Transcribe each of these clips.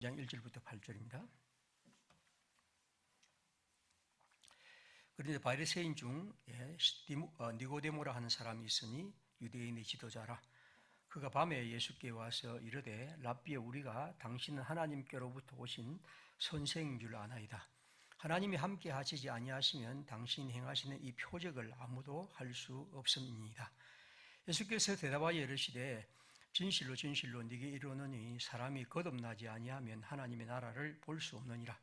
장 1절부터 8절입니다. 그런데 바리새인 중 니고데모라 하는 사람이 있으니 유대인의 지도자라. 그가 밤에 예수께 와서 이르되 랍비여, 우리가 당신은 하나님께로부터 오신 선생인 줄 아나이다. 하나님이 함께 하시지 아니하시면 당신이 행하시는 이 표적을 아무도 할 수 없음이니이다. 예수께서 대답하여 이르시되 진실로 진실로 네게 이르노니 사람이 거듭나지 아니하면 하나님의 나라를 볼 수 없느니라.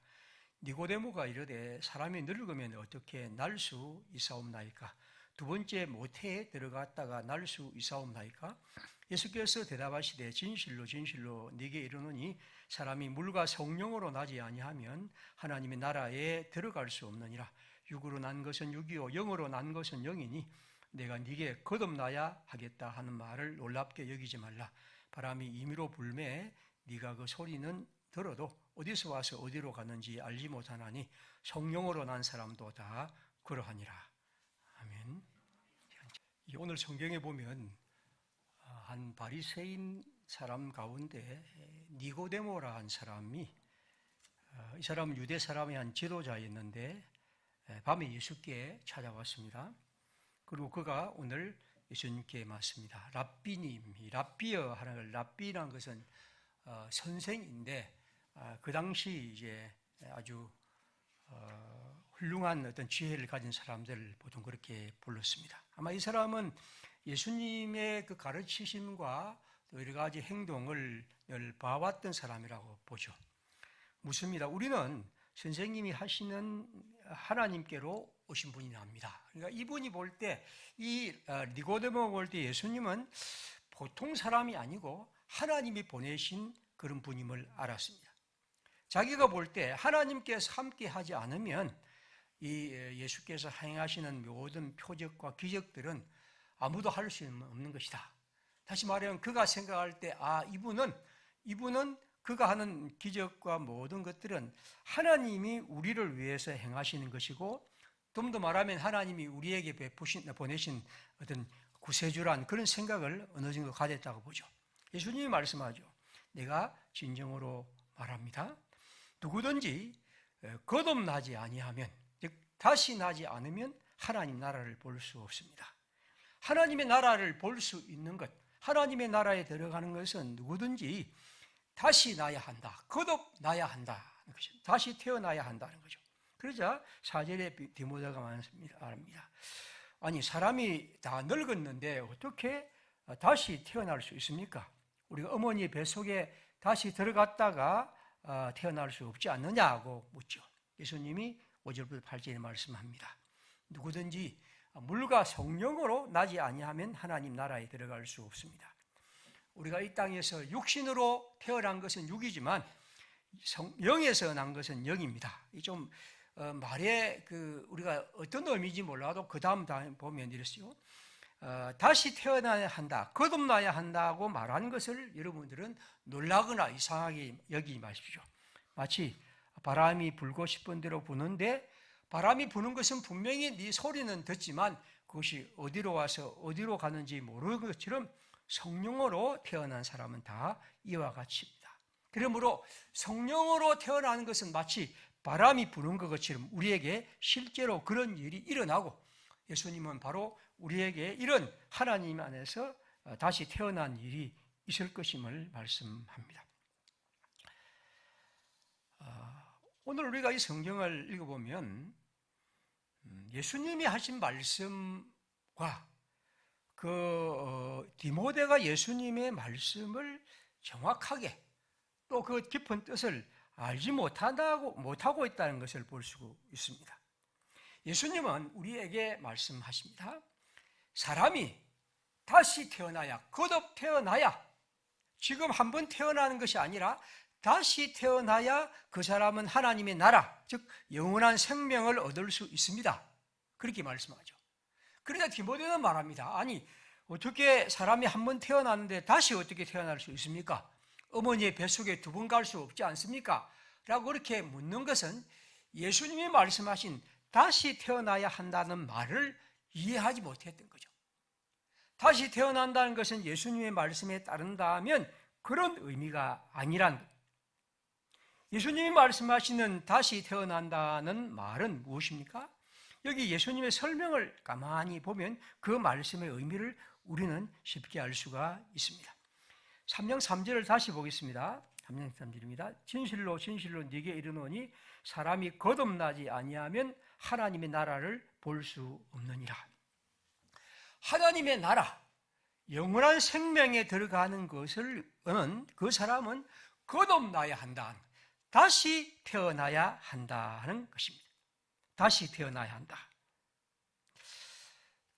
니고데모가 이르되 사람이 늙으면 어떻게 날 수 있사옵나이까? 두 번째 모태에 들어갔다가 날 수 있사옵나이까? 예수께서 대답하시되 진실로 진실로 네게 이르노니 사람이 물과 성령으로 나지 아니하면 하나님의 나라에 들어갈 수 없느니라. 육으로 난 것은 육이요 영으로 난 것은 영이니 내가 네게 거듭나야 하겠다 하는 말을 놀랍게 여기지 말라. 바람이 임의로 불매 네가 그 소리는 들어도 어디서 와서 어디로 가는지 알지 못하나니 성령으로 난 사람도 다 그러하니라. 아멘. 오늘 성경에 보면 한 바리새인 사람 가운데 니고데모라 한 사람이, 이 사람은 유대 사람의 한 지도자였는데 밤에 예수께 찾아왔습니다. 그리고 그가 오늘 예수님께 맞습니다. 랍비님, 랍비여 하는 걸, 랍비라는 것은 선생인데 그 당시 이제 아주 훌륭한 어떤 지혜를 가진 사람들 보통 그렇게 불렀습니다. 아마 이 사람은 예수님의 그 가르치심과 여러 가지 행동을 늘 봐왔던 사람이라고 보죠. 묻습니다. 우리는 선생님이 하시는 하나님께로 오신 분이 납니다. 그러니까 이분이 볼 때, 이 니고데모가 볼 때 예수님은 보통 사람이 아니고 하나님이 보내신 그런 분임을 알았습니다. 자기가 볼 때 하나님께서 함께 하지 않으면 이 예수께서 행하시는 모든 표적과 기적들은 아무도 할 수 없는 것이다. 다시 말하면 그가 생각할 때 이분은 그가 하는 기적과 모든 것들은 하나님이 우리를 위해서 행하시는 것이고, 좀 더 말하면 하나님이 우리에게 보내신 어떤 구세주란 그런 생각을 어느 정도 가졌다고 보죠. 예수님이 말씀하죠. 내가 진정으로 말합니다. 누구든지 거듭나지 아니하면, 즉 다시 나지 않으면 하나님 나라를 볼 수 없습니다. 하나님의 나라를 볼 수 있는 것, 하나님의 나라에 들어가는 것은 누구든지 다시 나야 한다, 거듭나야 한다는 것입니다. 다시 태어나야 한다는 거죠. 그러자 4절에 디모데가 말합니다. 아니, 사람이 다 늙었는데 어떻게 다시 태어날 수 있습니까? 우리가 어머니 뱃속에 다시 들어갔다가 태어날 수 없지 않느냐고 묻죠. 예수님이 5절부터 8절에 말씀합니다. 누구든지 물과 성령으로 나지 아니하면 하나님 나라에 들어갈 수 없습니다. 우리가 이 땅에서 육신으로 태어난 것은 육이지만 영에서 난 것은 영입니다. 좀 말에 우리가 어떤 의미인지 몰라도 그 다음 보면 이랬어요. 다시 태어나야 한다, 거듭나야 한다고 말하는 것을 여러분들은 놀라거나 이상하게 여기지 마십시오. 마치 바람이 불고 싶은 대로 부는데 바람이 부는 것은 분명히 네 소리는 듣지만 그것이 어디로 와서 어디로 가는지 모르는 것처럼 성령으로 태어난 사람은 다 이와 같이입니다. 그러므로 성령으로 태어나는 것은 마치 바람이 부는 것처럼 우리에게 실제로 그런 일이 일어나고, 예수님은 바로 우리에게 이런 하나님 안에서 다시 태어난 일이 있을 것임을 말씀합니다. 오늘 우리가 이 성경을 읽어보면 예수님이 하신 말씀과 디모데가 예수님의 말씀을 정확하게 또 그 깊은 뜻을 알지 못하고 있다는 것을 볼 수 있습니다. 예수님은 우리에게 말씀하십니다. 사람이 다시 태어나야, 거듭 태어나야, 지금 한번 태어나는 것이 아니라 다시 태어나야 그 사람은 하나님의 나라, 즉 영원한 생명을 얻을 수 있습니다. 그렇게 말씀하죠. 그러나 디모데는 말합니다. 아니, 어떻게 사람이 한번 태어났는데 다시 어떻게 태어날 수 있습니까? 어머니의 뱃속에 두 번 갈 수 없지 않습니까? 라고 그렇게 묻는 것은 예수님이 말씀하신 다시 태어나야 한다는 말을 이해하지 못했던 거죠. 다시 태어난다는 것은 예수님의 말씀에 따른다면 그런 의미가 아니란 거예요. 예수님이 말씀하시는 다시 태어난다는 말은 무엇입니까? 여기 예수님의 설명을 가만히 보면 그 말씀의 의미를 우리는 쉽게 알 수가 있습니다. 3장 3절을 다시 보겠습니다. 3장 3절입니다. 진실로 진실로 네게 이르노니 사람이 거듭나지 아니하면 하나님의 나라를 볼 수 없느니라. 하나님의 나라, 영원한 생명에 들어가는 것은 그 사람은 거듭나야 한다. 다시 태어나야 한다는 것입니다. 다시 태어나야 한다.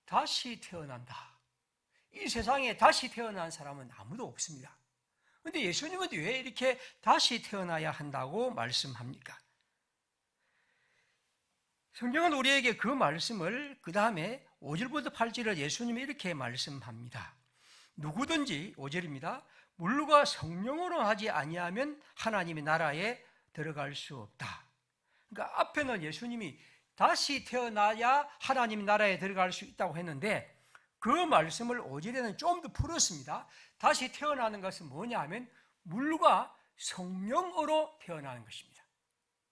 다시 태어난다. 이 세상에 다시 태어난 사람은 아무도 없습니다. 그런데 예수님은 왜 이렇게 다시 태어나야 한다고 말씀합니까? 성경은 우리에게 그 말씀을 그 다음에 5절부터 8절을 예수님이 이렇게 말씀합니다. 누구든지 5절입니다. 물과 성령으로 하지 아니하면 하나님의 나라에 들어갈 수 없다. 그러니까 앞에는 예수님이 다시 태어나야 하나님의 나라에 들어갈 수 있다고 했는데 그 말씀을 5절에는 좀 더 풀었습니다. 다시 태어나는 것은 뭐냐 하면 물과 성령으로 태어나는 것입니다.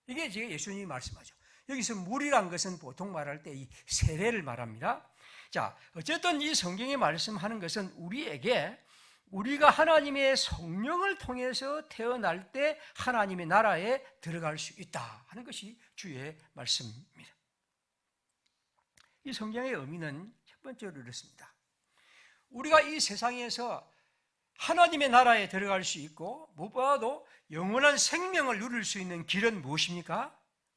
이게 지금 예수님이 말씀하죠. 여기서 물이란 것은 보통 말할 때 이 세례를 말합니다. 자, 어쨌든 이 성경이 말씀하는 것은 우리가 하나님의 성령을 통해서 태어날 때 하나님의 나라에 들어갈 수 있다 하는 것이 주의 말씀입니다. 이 성경의 의미는 첫 번째로 이렇습니다. 우리가 이 세상에서 하나님의 나라에 들어갈 수 있고 무엇보다도 영원한 생명을 누릴 수 있는 길은 무엇입니까?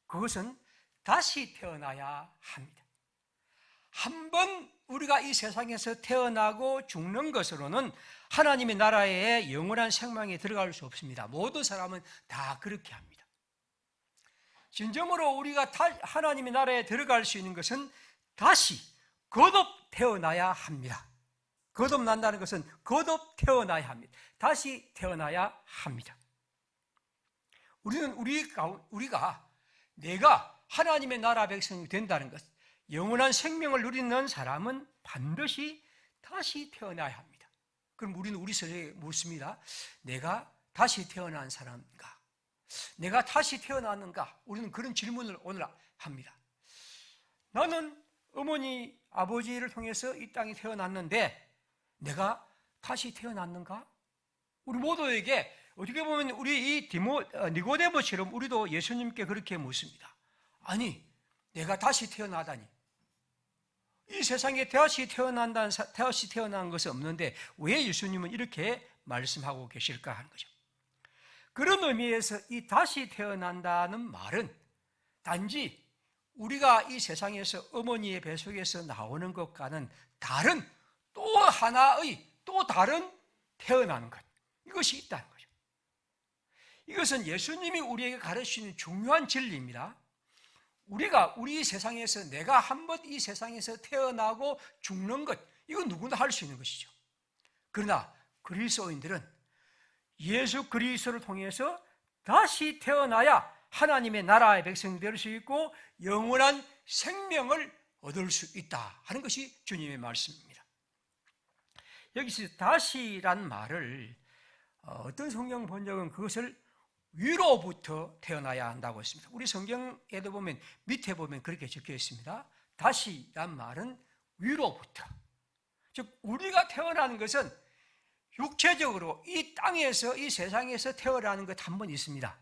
그것은 다시 태어나야 합니다. 한번 우리가 이 세상에서 태어나고 죽는 것으로는 하나님의 나라에 영원한 생명에 들어갈 수 없습니다. 모든 사람은 다 그렇게 합니다. 진정으로 우리가 하나님의 나라에 들어갈 수 있는 것은 다시 거듭 태어나야 합니다. 거듭난다는 것은 거듭 태어나야 합니다. 다시 태어나야 합니다. 우리가 내가 하나님의 나라 백성이 된다는 것, 영원한 생명을 누리는 사람은 반드시 다시 태어나야 합니다. 그럼 우리는 우리 스스로에게 묻습니다. 내가 다시 태어난 사람인가? 내가 다시 태어났는가? 우리는 그런 질문을 오늘 합니다. 나는 어머니, 아버지를 통해서 이 땅에 태어났는데 내가 다시 태어났는가? 우리 모두에게 어떻게 보면 우리 이 니고데모처럼 우리도 예수님께 그렇게 묻습니다. 아니, 내가 다시 태어나다니. 이 세상에 다시 태어난 것은 없는데 왜 예수님은 이렇게 말씀하고 계실까 하는 거죠. 그런 의미에서 이 다시 태어난다는 말은 단지 우리가 이 세상에서 어머니의 뱃속에서 나오는 것과는 다른 또 하나의 또 다른 태어나는 것, 이것이 있다는 거죠. 이것은 예수님이 우리에게 가르치는 중요한 진리입니다. 우리 세상에서 내가 한번 이 세상에서 태어나고 죽는 것, 이건 누구나 할 수 있는 것이죠. 그러나 그리스도인들은 예수 그리스도를 통해서 다시 태어나야 하나님의 나라의 백성이 될 수 있고 영원한 생명을 얻을 수 있다 하는 것이 주님의 말씀입니다. 여기서 다시란 말을 어떤 성경 번역은 그것을 위로부터 태어나야 한다고 했습니다. 우리 성경에도 보면 밑에 보면 그렇게 적혀 있습니다. 다시란 말은 위로부터. 즉 우리가 태어나는 것은 육체적으로 이 땅에서 이 세상에서 태어나는 것 한 번 있습니다.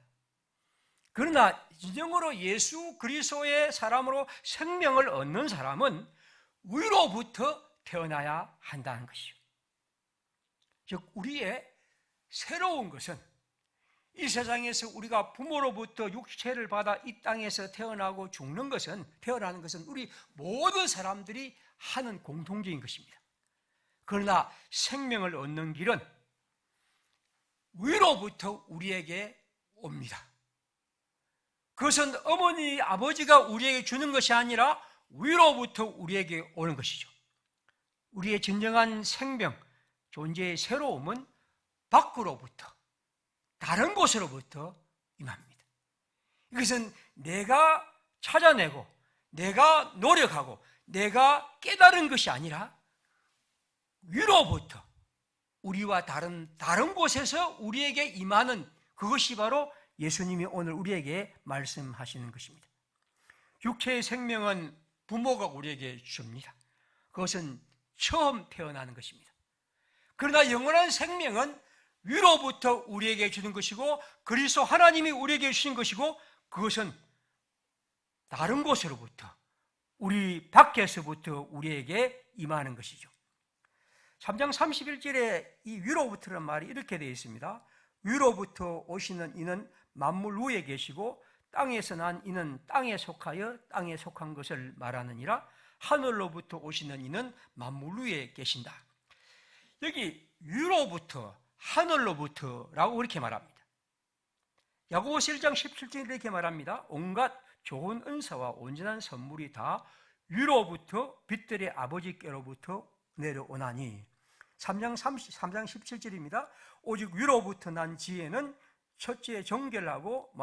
그러나 진정으로 예수 그리스도의 사람으로 생명을 얻는 사람은 위로부터 태어나야 한다는 것이죠. 즉 우리의 새로운 것은 이 세상에서 우리가 부모로부터 육체를 받아 이 땅에서 태어나고 죽는 것은, 태어나는 것은 우리 모든 사람들이 하는 공통적인 것입니다. 그러나 생명을 얻는 길은 위로부터 우리에게 옵니다. 그것은 어머니, 아버지가 우리에게 주는 것이 아니라 위로부터 우리에게 오는 것이죠. 우리의 진정한 생명, 존재의 새로움은 밖으로부터, 다른 곳으로부터 임합니다. 이것은 내가 찾아내고 내가 노력하고 내가 깨달은 것이 아니라 위로부터 우리와 다른 곳에서 우리에게 임하는 그것이 바로 예수님이 오늘 우리에게 말씀하시는 것입니다. 육체의 생명은 부모가 우리에게 줍니다. 그것은 처음 태어나는 것입니다. 그러나 영원한 생명은 위로부터 우리에게 주는 것이고 그리스도 하나님이 우리에게 주신 것이고 그것은 다른 곳으로부터 우리 밖에서부터 우리에게 임하는 것이죠. 3장 31절에 이 위로부터라는 말이 이렇게 되어 있습니다. 위로부터 오시는 이는 만물 위에 계시고 땅에서 난 이는 땅에 속하여 땅에 속한 것을 말하느니라. 하늘로부터 오시는 이는 만물 위에 계신다. 여기 위로부터 하늘로부터라고 이렇게 말합니다. 야고보서 1장 17절에 이렇게 말합니다. 온갖 좋은 은사와 온전한 선물이 다 위로부터 빛들의 아버지께로부터 내려오나니. 3장 17절입니다. 오직 위로부터 난 지혜는 첫째 정결하고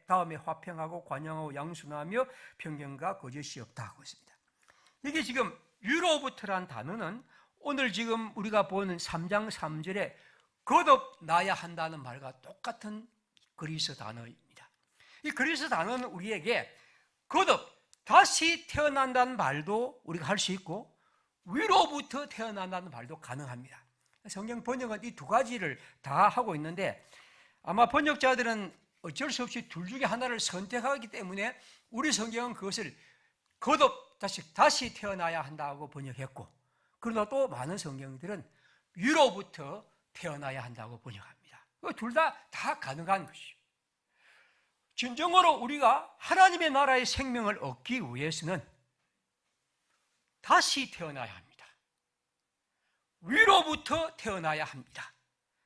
다음에 화평하고 관용하고 양순하며 평경과 거짓이 없다고 했습니다. 이게 지금 위로부터란 단어는 오늘 지금 우리가 보는 3장 3절에 거듭나야 한다는 말과 똑같은 그리스 단어입니다. 이 그리스 단어는 우리에게 거듭 다시 태어난다는 말도 우리가 할 수 있고 위로부터 태어난다는 말도 가능합니다. 성경 번역은 이 두 가지를 다 하고 있는데 아마 번역자들은 어쩔 수 없이 둘 중에 하나를 선택하기 때문에 우리 성경은 그것을 거듭 다시 태어나야 한다고 번역했고, 그러나 또 많은 성경들은 위로부터 태어나야 한다고 번역합니다. 둘 다 가능한 것이죠. 진정으로 우리가 하나님의 나라의 생명을 얻기 위해서는 다시 태어나야 합니다. 위로부터 태어나야 합니다.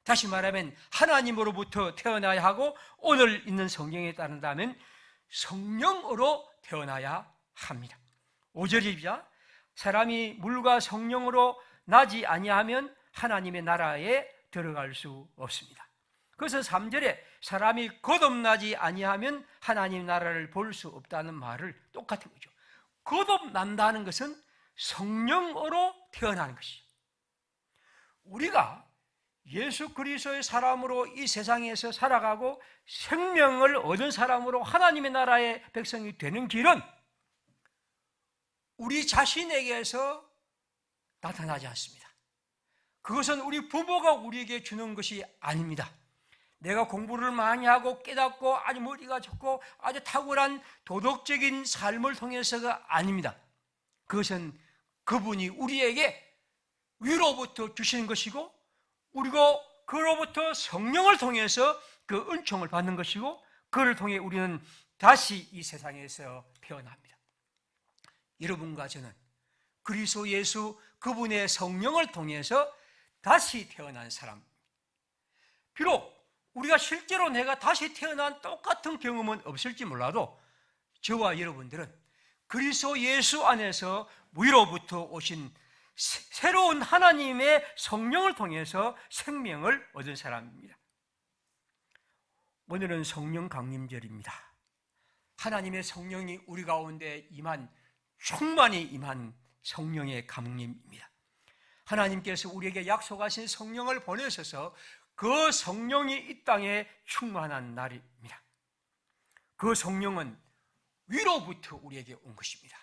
다시 말하면 하나님으로부터 태어나야 하고, 오늘 있는 성경에 따른다면 성령으로 태어나야 합니다. 5절입니다. 사람이 물과 성령으로 나지 아니하면 하나님의 나라에 들어갈 수 없습니다. 그래서 3절에 사람이 거듭나지 아니하면 하나님 나라를 볼 수 없다는 말을 똑같은 거죠. 거듭난다는 것은 성령으로 태어나는 것이죠. 우리가 예수 그리스도의 사람으로 이 세상에서 살아가고 생명을 얻은 사람으로 하나님의 나라의 백성이 되는 길은 우리 자신에게서 나타나지 않습니다. 그것은 우리 부모가 우리에게 주는 것이 아닙니다. 내가 공부를 많이 하고 깨닫고 아주 머리가 좋고 아주 탁월한 도덕적인 삶을 통해서가 아닙니다. 그것은 그분이 우리에게 위로부터 주시는 것이고, 우리가 그로부터 성령을 통해서 그 은총을 받는 것이고, 그를 통해 우리는 다시 이 세상에서 태어납니다. 여러분과 저는 그리스도 예수 그분의 성령을 통해서 다시 태어난 사람입니다. 비록 우리가 실제로 내가 다시 태어난 똑같은 경험은 없을지 몰라도 저와 여러분들은 그리스도 예수 안에서 위로부터 오신 새로운 하나님의 성령을 통해서 생명을 얻은 사람입니다. 오늘은 성령 강림절입니다. 하나님의 성령이 우리 가운데 충만히 임한 성령의 강림입니다. 하나님께서 우리에게 약속하신 성령을 보내셔서 그 성령이 이 땅에 충만한 날입니다. 그 성령은 위로부터 우리에게 온 것입니다.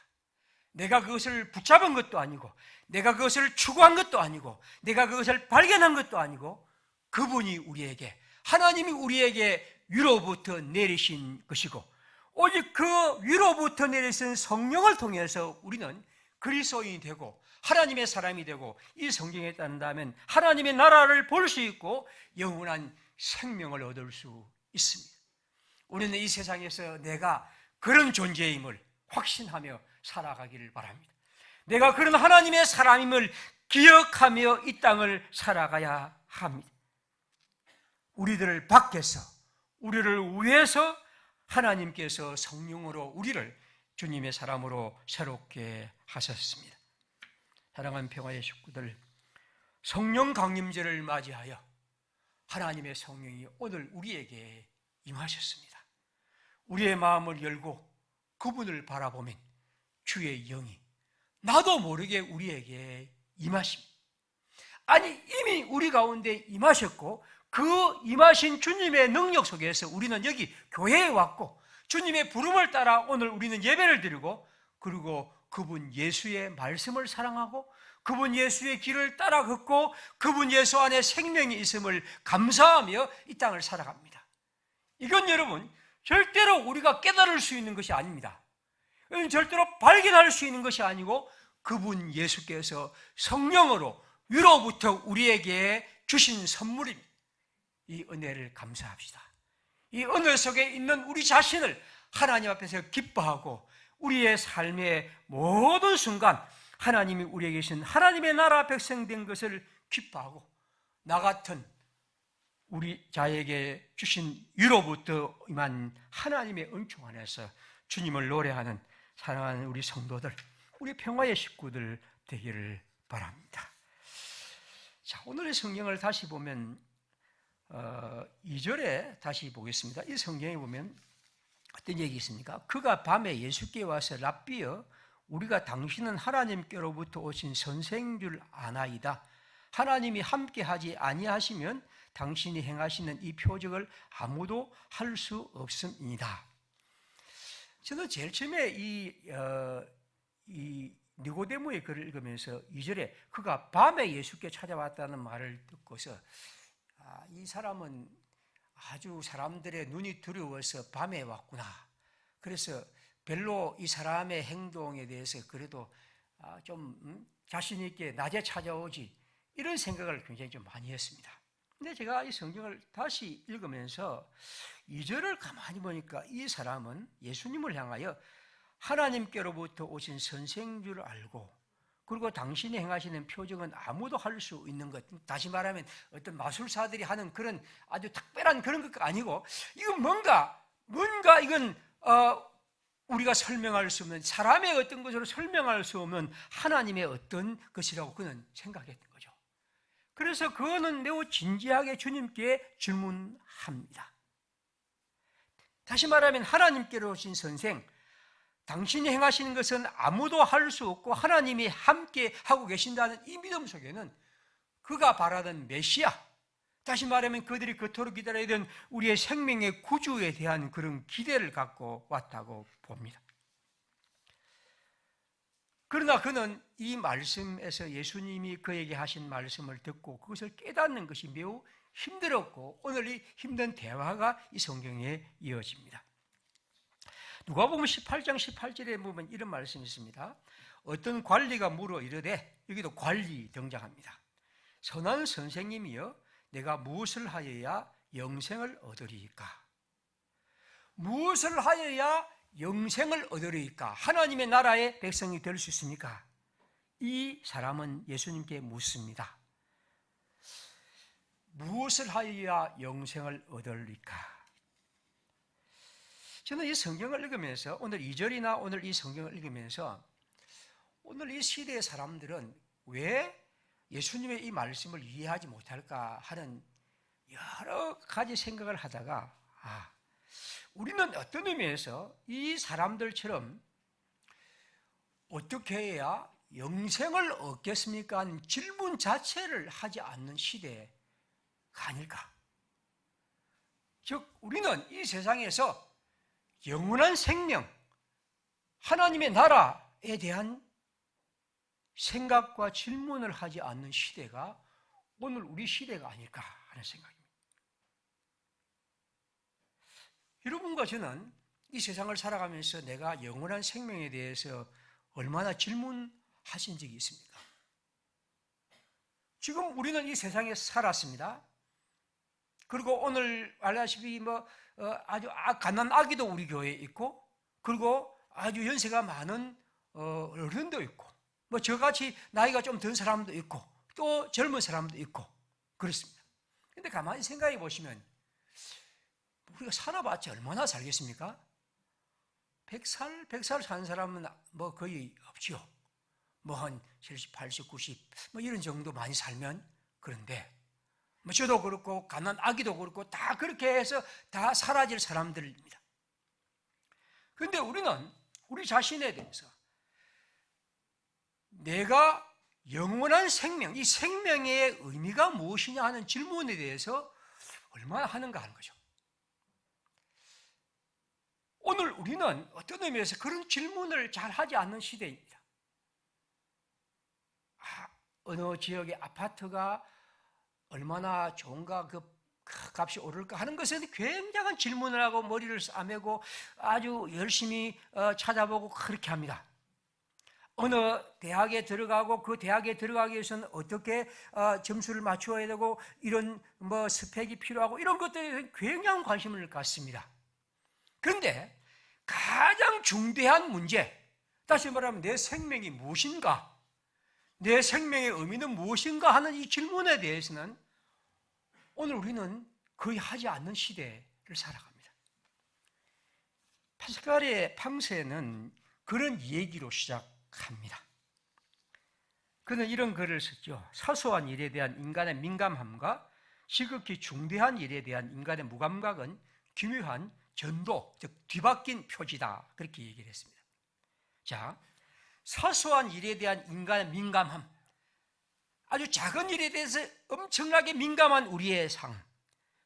내가 그것을 붙잡은 것도 아니고, 내가 그것을 추구한 것도 아니고, 내가 그것을 발견한 것도 아니고, 그분이 우리에게, 하나님이 우리에게 위로부터 내리신 것이고, 오직 그 위로부터 내리신 성령을 통해서 우리는 그리스도인이 되고 하나님의 사람이 되고, 이 성경에 따른다면 하나님의 나라를 볼 수 있고 영원한 생명을 얻을 수 있습니다. 우리는 이 세상에서 내가 그런 존재임을 확신하며 살아가기를 바랍니다. 내가 그런 하나님의 사람임을 기억하며 이 땅을 살아가야 합니다. 우리들을 밖에서, 우리를 위해서 하나님께서 성령으로 우리를 주님의 사람으로 새롭게 하셨습니다. 사랑하는 평화의 식구들, 성령 강림절을 맞이하여 하나님의 성령이 오늘 우리에게 임하셨습니다. 우리의 마음을 열고 그분을 바라보면 주의 영이 나도 모르게 우리에게 임하십니다. 아니, 이미 우리 가운데 임하셨고 그 임하신 주님의 능력 속에서 우리는 여기 교회에 왔고 주님의 부름을 따라 오늘 우리는 예배를 드리고 그리고 그분 예수의 말씀을 사랑하고 그분 예수의 길을 따라 걷고 그분 예수 안에 생명이 있음을 감사하며 이 땅을 살아갑니다. 이건 여러분 절대로 우리가 깨달을 수 있는 것이 아닙니다. 이건 절대로 발견할 수 있는 것이 아니고 그분 예수께서 성령으로 위로부터 우리에게 주신 선물입니다. 이 은혜를 감사합시다. 이 은혜 속에 있는 우리 자신을 하나님 앞에서 기뻐하고 우리의 삶의 모든 순간 하나님이 우리에게 계신 하나님의 나라 백성 된 것을 기뻐하고 나 같은 우리 자에게 주신 위로부터 임한 하나님의 은총 안에서 주님을 노래하는 사랑하는 우리 성도들, 우리 평화의 식구들 되기를 바랍니다. 자, 오늘의 성경을 다시 보면 2절에 다시 보겠습니다. 이 성경에 보면 어떤 얘기 있습니까? 그가 밤에 예수께 와서 랍비여 우리가 당신은 하나님께로부터 오신 선생인 줄 아나이다. 하나님이 함께하지 아니하시면 당신이 행하시는 이 표적을 아무도 할 수 없음이다. 저는 제일 처음에 이 니고데모의 글을 읽으면서 2절에 그가 밤에 예수께 찾아왔다는 말을 듣고서 이 사람은 아주 사람들의 눈이 두려워서 밤에 왔구나. 그래서 별로 이 사람의 행동에 대해서 그래도 좀 자신 있게 낮에 찾아오지 이런 생각을 굉장히 좀 많이 했습니다. 근데 제가 이 성경을 다시 읽으면서 2절을 가만히 보니까 이 사람은 예수님을 향하여 하나님께로부터 오신 선생인 줄 알고 그리고 당신이 행하시는 표적은 아무도 할 수 있는 것, 다시 말하면 어떤 마술사들이 하는 그런 아주 특별한 그런 것가 아니고 이건 뭔가 이건 우리가 설명할 수 없는 사람의 어떤 것으로 설명할 수 없는 하나님의 어떤 것이라고 그는 생각했던 거죠. 그래서 그거는 매우 진지하게 주님께 질문합니다. 다시 말하면 하나님께로 오신 선생, 당신이 행하시는 것은 아무도 할 수 없고 하나님이 함께 하고 계신다는 이 믿음 속에는 그가 바라던 메시아, 다시 말하면 그들이 그토록 기다리던 우리의 생명의 구주에 대한 그런 기대를 갖고 왔다고 봅니다. 그러나 그는 이 말씀에서 예수님이 그에게 하신 말씀을 듣고 그것을 깨닫는 것이 매우 힘들었고 오늘 이 힘든 대화가 이 성경에 이어집니다. 누가복음 18장 18절에 보면 이런 말씀이 있습니다. 어떤 관리가 물어 이르되, 여기도 관리 등장합니다. 선한 선생님이여 내가 무엇을 하여야 영생을 얻으리이까? 무엇을 하여야 영생을 얻으리이까? 하나님의 나라의 백성이 될 수 있습니까? 이 사람은 예수님께 묻습니다. 무엇을 하여야 영생을 얻으리이까? 저는 이 성경을 읽으면서 오늘 2절이나 오늘 이 성경을 읽으면서 오늘 이 시대의 사람들은 왜 예수님의 이 말씀을 이해하지 못할까 하는 여러 가지 생각을 하다가 우리는 어떤 의미에서 이 사람들처럼 어떻게 해야 영생을 얻겠습니까? 하는 질문 자체를 하지 않는 시대가 아닐까? 즉 우리는 이 세상에서 영원한 생명, 하나님의 나라에 대한 생각과 질문을 하지 않는 시대가 오늘 우리 시대가 아닐까 하는 생각입니다. 여러분과 저는 이 세상을 살아가면서 내가 영원한 생명에 대해서 얼마나 질문하신 적이 있습니까? 지금 우리는 이 세상에 살았습니다. 그리고 오늘 알다시피 아주 가난한 아기도 우리 교회에 있고, 그리고 아주 연세가 많은 어른도 있고, 저같이 나이가 좀 든 사람도 있고, 또 젊은 사람도 있고, 그렇습니다. 근데 가만히 생각해 보시면, 우리가 살아봤자 얼마나 살겠습니까? 100살 사는 사람은 거의 없지요. 한 70, 80, 90, 이런 정도 많이 살면. 그런데, 저도 그렇고, 가난한 아기도 그렇고, 다 그렇게 해서 다 사라질 사람들입니다. 그런데 우리는 우리 자신에 대해서 내가 영원한 생명, 이 생명의 의미가 무엇이냐 하는 질문에 대해서 얼마나 하는가 하는 거죠. 오늘 우리는 어떤 의미에서 그런 질문을 잘 하지 않는 시대입니다. 어느 지역의 아파트가 얼마나 좋은가, 그 값이 오를까 하는 것에 굉장한 질문을 하고 머리를 싸매고 아주 열심히 찾아보고 그렇게 합니다. 어느 대학에 들어가고 그 대학에 들어가기 위해서는 어떻게 점수를 맞추어야 되고 이런 스펙이 필요하고 이런 것들에 굉장한 관심을 갖습니다. 그런데 가장 중대한 문제, 다시 말하면 내 생명이 무엇인가, 내 생명의 의미는 무엇인가 하는 이 질문에 대해서는 오늘 우리는 거의 하지 않는 시대를 살아갑니다. 파스칼의 팡세는 그런 얘기로 시작합니다. 그는 이런 글을 썼죠. 사소한 일에 대한 인간의 민감함과 지극히 중대한 일에 대한 인간의 무감각은 기묘한 전도, 즉 뒤바뀐 표지다, 그렇게 얘기를 했습니다. 자, 사소한 일에 대한 인간의 민감함, 아주 작은 일에 대해서 엄청나게 민감한 우리의 삶,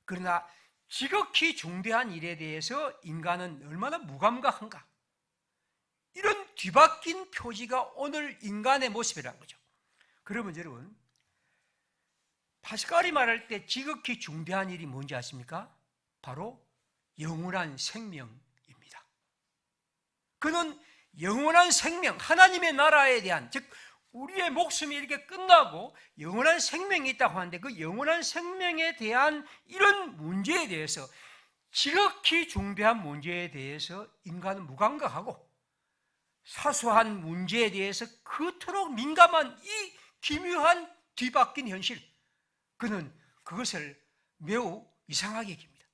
그러나 지극히 중대한 일에 대해서 인간은 얼마나 무감각한가, 이런 뒤바뀐 표지가 오늘 인간의 모습이라는 거죠. 그러면 여러분, 파스칼이 말할 때 지극히 중대한 일이 뭔지 아십니까? 바로 영원한 생명입니다. 그는 영원한 생명, 하나님의 나라에 대한, 즉 우리의 목숨이 이렇게 끝나고 영원한 생명이 있다고 하는데 그 영원한 생명에 대한 이런 문제에 대해서, 지극히 중대한 문제에 대해서 인간은 무감각하고 사소한 문제에 대해서 그토록 민감한 이 기묘한 뒤바뀐 현실, 그는 그것을 매우 이상하게 여깁니다.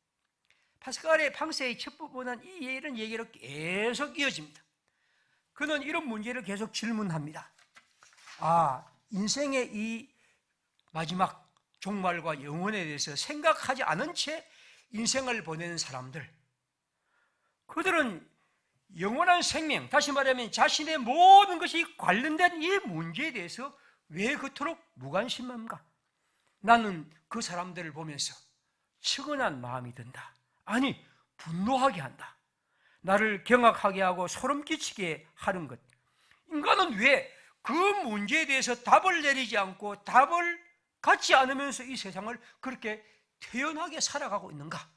파스칼의 팡세의 첫 부분은 이런 얘기로 계속 이어집니다. 그는 이런 문제를 계속 질문합니다. 인생의 이 마지막 종말과 영혼에 대해서 생각하지 않은 채 인생을 보내는 사람들, 그들은 영원한 생명, 다시 말하면 자신의 모든 것이 관련된 이 문제에 대해서 왜 그토록 무관심한가? 나는 그 사람들을 보면서 측은한 마음이 든다. 아니, 분노하게 한다. 나를 경악하게 하고 소름 끼치게 하는 것. 인간은 왜 그 문제에 대해서 답을 내리지 않고 답을 갖지 않으면서 이 세상을 그렇게 태연하게 살아가고 있는가?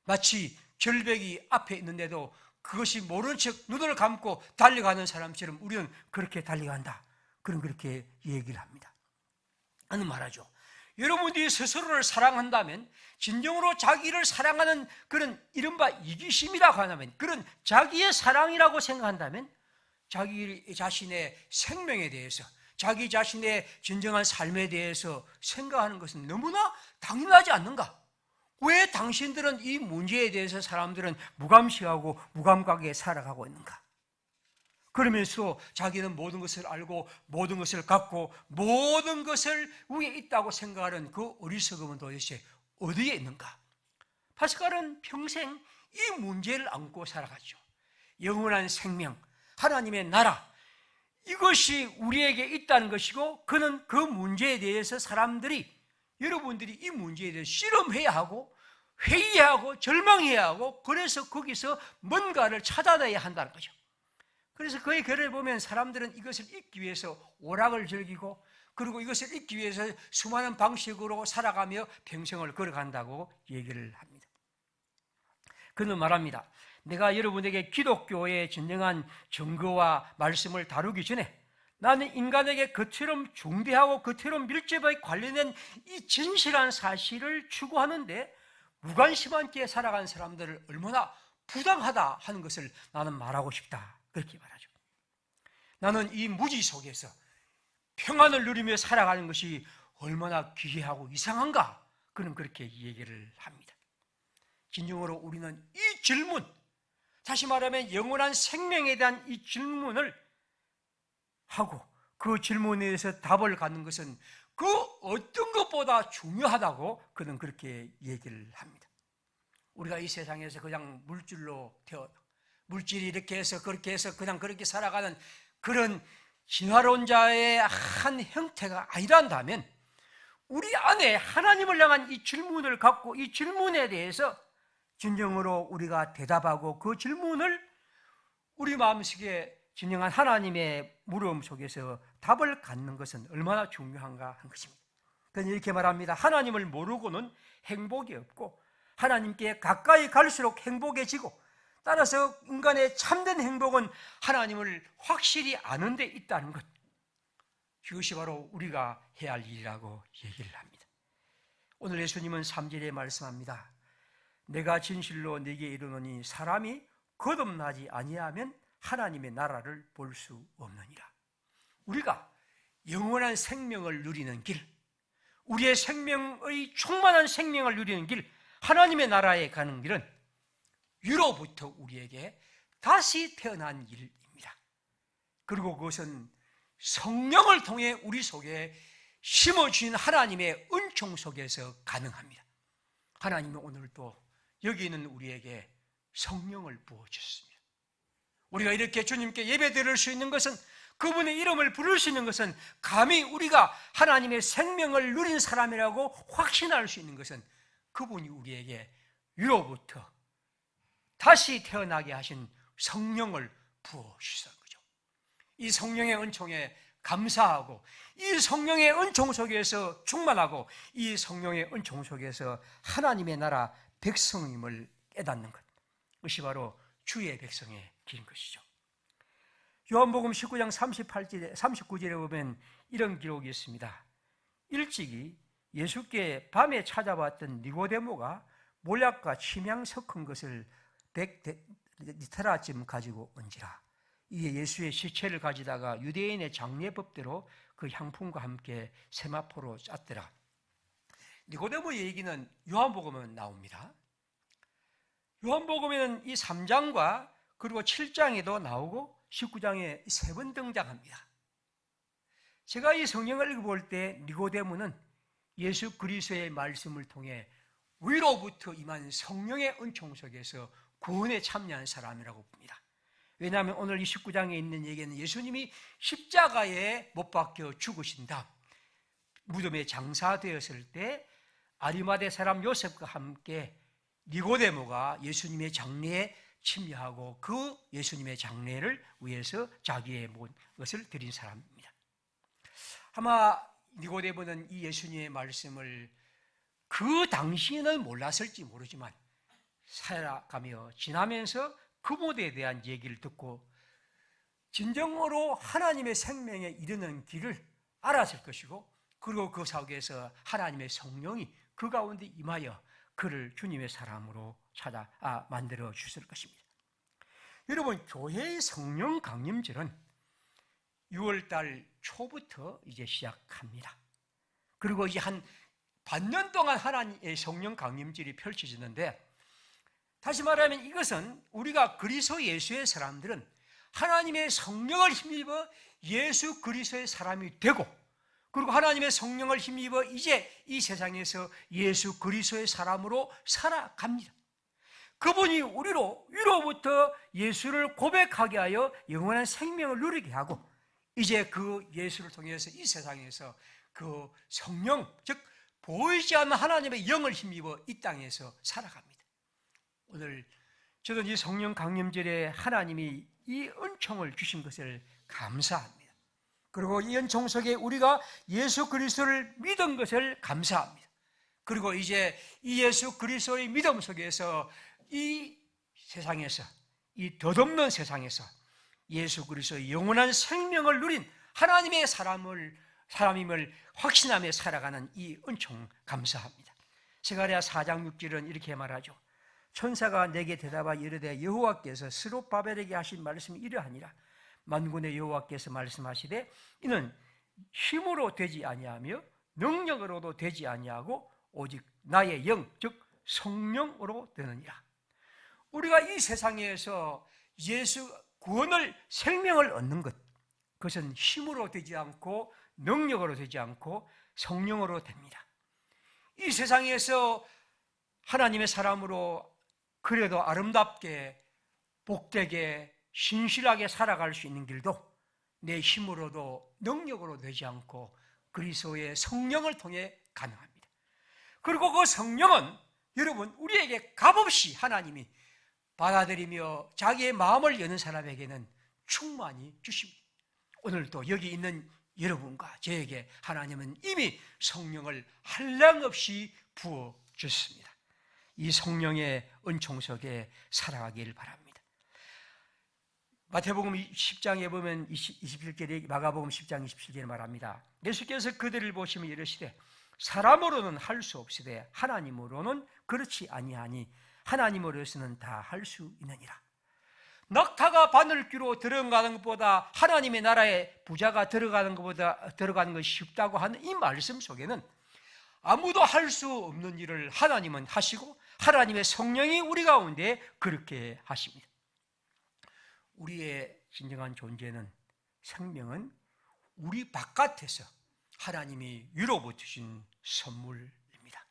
마치 절벽이 앞에 있는데도 그것이 모른 척 눈을 감고 달려가는 사람처럼 우리는 그렇게 달려간다. 그렇게 얘기를 합니다. 하는 말하죠. 여러분들이 스스로를 사랑한다면, 진정으로 자기를 사랑하는 그런 이른바 이기심이라고 한다면, 그런 자기의 사랑이라고 생각한다면 자기 자신의 생명에 대해서, 자기 자신의 진정한 삶에 대해서 생각하는 것은 너무나 당연하지 않는가? 왜 당신들은 이 문제에 대해서 사람들은 무감시하고 무감각하게 살아가고 있는가? 그러면서 자기는 모든 것을 알고 모든 것을 갖고 모든 것을 위에 있다고 생각하는 그 어리석음은 도대체 어디에 있는가? 파스칼은 평생 이 문제를 안고 살아갔죠. 영원한 생명, 하나님의 나라, 이것이 우리에게 있다는 것이고, 그는 그 문제에 대해서 여러분들이 이 문제에 대해서 실험해야 하고 회의하고 절망해야 하고, 그래서 거기서 뭔가를 찾아내야 한다는 거죠. 그래서 그의 글을 보면 사람들은 이것을 잊기 위해서 오락을 즐기고, 그리고 이것을 잊기 위해서 수많은 방식으로 살아가며 평생을 걸어간다고 얘기를 합니다. 그는 말합니다. 내가 여러분에게 기독교의 진정한 증거와 말씀을 다루기 전에 나는 인간에게 그처럼 중대하고 그처럼 밀접하게 관련된 이 진실한 사실을 추구하는데 무관심한 채 살아간 사람들을 얼마나 부당하다 하는 것을 나는 말하고 싶다, 그렇게 말하죠. 나는 이 무지 속에서 평안을 누리며 살아가는 것이 얼마나 귀하고 이상한가, 그는 그렇게 얘기를 합니다. 진정으로 우리는 이 질문, 다시 말하면 영원한 생명에 대한 이 질문을 하고 그 질문에 대해서 답을 갖는 것은 그 어떤 것보다 중요하다고 그는 그렇게 얘기를 합니다. 우리가 이 세상에서 그냥 물질이 이렇게 해서 그렇게 해서 그냥 그렇게 살아가는 그런 진화론자의 한 형태가 아니란다면, 우리 안에 하나님을 향한 이 질문을 갖고 이 질문에 대해서 진정으로 우리가 대답하고 그 질문을 우리 마음속에 진정한 하나님의 물음 속에서 답을 갖는 것은 얼마나 중요한가 한 것입니다. 그래서 이렇게 말합니다. 하나님을 모르고는 행복이 없고 하나님께 가까이 갈수록 행복해지고, 따라서 인간의 참된 행복은 하나님을 확실히 아는 데 있다는 것, 이것이 바로 우리가 해야 할 일이라고 얘기를 합니다. 오늘 예수님은 3절에 말씀합니다. 내가 진실로 네게 이르노니 사람이 거듭나지 아니하면 하나님의 나라를 볼 수 없느니라. 우리가 영원한 생명을 누리는 길, 우리의 생명의 충만한 생명을 누리는 길, 하나님의 나라에 가는 길은 위로부터 우리에게 다시 태어난 일입니다. 그리고 그것은 성령을 통해 우리 속에 심어주신 하나님의 은총 속에서 가능합니다. 하나님은 오늘도 여기 있는 우리에게 성령을 부어주셨습니다. 우리가 이렇게 주님께 예배 드릴 수 있는 것은, 그분의 이름을 부를 수 있는 것은, 감히 우리가 하나님의 생명을 누린 사람이라고 확신할 수 있는 것은 그분이 우리에게 위로부터 다시 태어나게 하신 성령을 부어주신 거죠. 이 성령의 은총에 감사하고, 이 성령의 은총 속에서 충만하고, 이 성령의 은총 속에서 하나님의 나라 백성임을 깨닫는 것, 그것이 바로 주의 백성의 길인 것이죠. 요한복음 19장 39절에 보면 이런 기록이 있습니다. 일찍이 예수께 밤에 찾아왔던 니고데모가 몰약과 침향 섞은 것을 100리터라쯤 가지고 온지라. 이에 예수의 시체를 가지다가 유대인의 장례법대로 그 향품과 함께 세마포로 짰더라. 니고데모의 얘기는 요한복음에 나옵니다. 요한복음에는 이 3장과 그리고 7장에도 나오고 19장에 3번 등장합니다. 제가 이 성경을 읽어볼 때 니고데모는 예수 그리스도의 말씀을 통해 위로부터 임한 성령의 은총 속에서 구원에 참여한 사람이라고 봅니다. 왜냐하면 오늘 이 19장에 있는 얘기는 예수님이 십자가에 못 박혀 죽으신 다음 무덤에 장사되었을 때 아리마대 사람 요셉과 함께 니고데모가 예수님의 장례에 참여하고 그 예수님의 장례를 위해서 자기의 모든 것을 드린 사람입니다. 아마 니고데모는 이 예수님의 말씀을 그 당시에는 몰랐을지 모르지만 살아가며 지나면서 그 무대에 대한 얘기를 듣고 진정으로 하나님의 생명에 이르는 길을 알았을 것이고, 그리고 그 속에서 하나님의 성령이 그 가운데 임하여 그를 주님의 사람으로 만들어 주실 것입니다. 여러분, 교회의 성령 강림절은 6월달 초부터 이제 시작합니다. 그리고 이제 한 반년 동안 하나님의 성령 강림절이 펼쳐지는데, 다시 말하면 이것은 우리가 그리스도 예수의 사람들은 하나님의 성령을 힘입어 예수 그리스도의 사람이 되고, 그리고 하나님의 성령을 힘입어 이제 이 세상에서 예수 그리스도의 사람으로 살아갑니다. 그분이 우리로 위로부터 예수를 고백하게 하여 영원한 생명을 누리게 하고, 이제 그 예수를 통해서 이 세상에서 그 성령, 즉 보이지 않는 하나님의 영을 힘입어 이 땅에서 살아갑니다. 오늘 저도 이 성령 강림절에 하나님이 이 은총을 주신 것을 감사합니다. 그리고 이 은총 속에 우리가 예수 그리스도를 믿은 것을 감사합니다. 그리고 이제 이 예수 그리스도의 믿음 속에서 이 세상에서, 이 덧없는 세상에서 예수 그리스도의 영원한 생명을 누린 하나님의 사람임을 확신하며 살아가는 이 은총 감사합니다. 스가랴 4장 6절은 이렇게 말하죠. 천사가 내게 대답하여 이르되 여호와께서 스룹바벨에게 하신 말씀이 이러하니라. 만군의 여호와께서 말씀하시되 이는 힘으로 되지 아니하며 능력으로도 되지 아니하고 오직 나의 영, 즉 성령으로 되느니라. 우리가 이 세상에서 예수 구원을, 생명을 얻는 것, 그것은 힘으로 되지 않고 능력으로 되지 않고 성령으로 됩니다. 이 세상에서 하나님의 사람으로 그래도 아름답게 복되게 신실하게 살아갈 수 있는 길도 내 힘으로도 능력으로 되지 않고 그리스도의 성령을 통해 가능합니다. 그리고 그 성령은 여러분 우리에게 값없이 하나님이 받아들이며 자기의 마음을 여는 사람에게는 충만히 주십니다. 오늘도 여기 있는 여러분과 저에게 하나님은 이미 성령을 한량없이 부어주셨습니다. 이 성령의 은총 속에 살아가길 바랍니다. 마태복음 10장에 보면 27절에 마가복음 10장 27절에 말합니다. 예수께서 그들을 보시며 이르시되 사람으로는 할 수 없으되 하나님으로는 그렇지 아니하니 하나님으로서는 다 할 수 있느니라. 낙타가 바늘귀로 들어가는 것보다 하나님의 나라에 부자가 들어가는 것이 쉽다고 하는 이 말씀 속에는 아무도 할 수 없는 일을 하나님은 하시고 하나님의 성령이 우리 가운데 그렇게 하십니다. 우리의 진정한 존재는 생명은 우리 바깥에서 하나님이 위로부터 주신 선물입니다.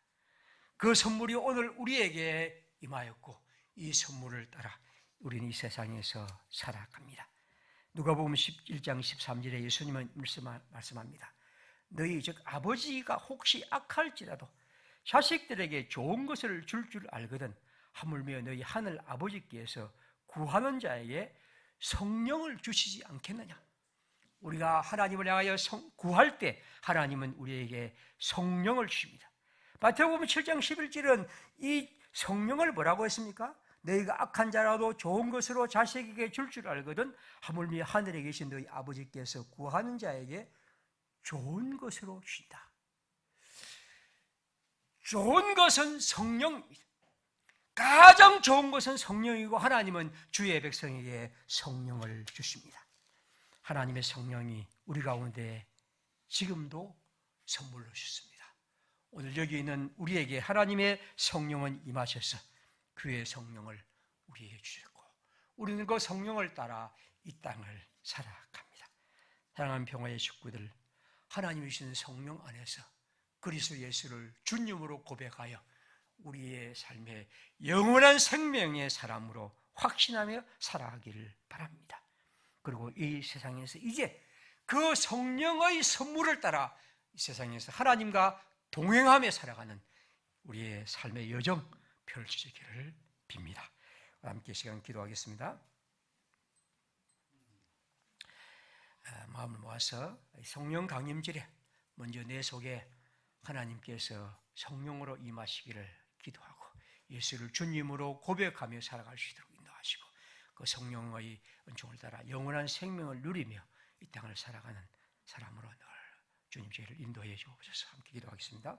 그 선물이 오늘 우리에게 임하였고 이 선물을 따라 우리는 이 세상에서 살아갑니다. 누가복음 11장 13절에 예수님은 말씀합니다. 너희 즉 아버지가 혹시 악할지라도 자식들에게 좋은 것을 줄 알거든 하물며 너희 하늘 아버지께서 구하는 자에게 성령을 주시지 않겠느냐. 우리가 하나님을 향하여 구할 때 하나님은 우리에게 성령을 주십니다. 마태복음 7장 11절은 이 성령을 뭐라고 했습니까? 너희가 악한 자라도 좋은 것으로 자식에게 줄 알거든 하물며 하늘에 계신 너희 아버지께서 구하는 자에게 좋은 것으로 주신다. 좋은 것은 성령입니다. 가장 좋은 것은 성령이고 하나님은 주의 백성에게 성령을 주십니다. 하나님의 성령이 우리 가운데 지금도 선물로 주십니다. 오늘 여기 있는 우리에게 하나님의 성령은 임하셔서 그의 성령을 우리에게 주셨고 우리는 그 성령을 따라 이 땅을 살아갑니다. 사랑하는 평화의 식구들, 하나님이 주신 성령 안에서 그리스도 예수를 주님으로 고백하여 우리의 삶에 영원한 생명의 사람으로 확신하며 살아가기를 바랍니다. 그리고 이 세상에서 이제 그 성령의 선물을 따라 이 세상에서 하나님과 동행하며 살아가는 우리의 삶의 여정 펼쳐지기를 빕니다. 함께 시간 기도하겠습니다. 마음을 모아서 성령 강림절에 먼저 내 속에 하나님께서 성령으로 임하시기를 기도하고 예수를 주님으로 고백하며 살아갈 수 있도록 인도하시고 그 성령의 은총을 따라 영원한 생명을 누리며 이 땅을 살아가는 사람으로 늘 주님 저희를 인도해 주옵소서. 함께 기도하겠습니다.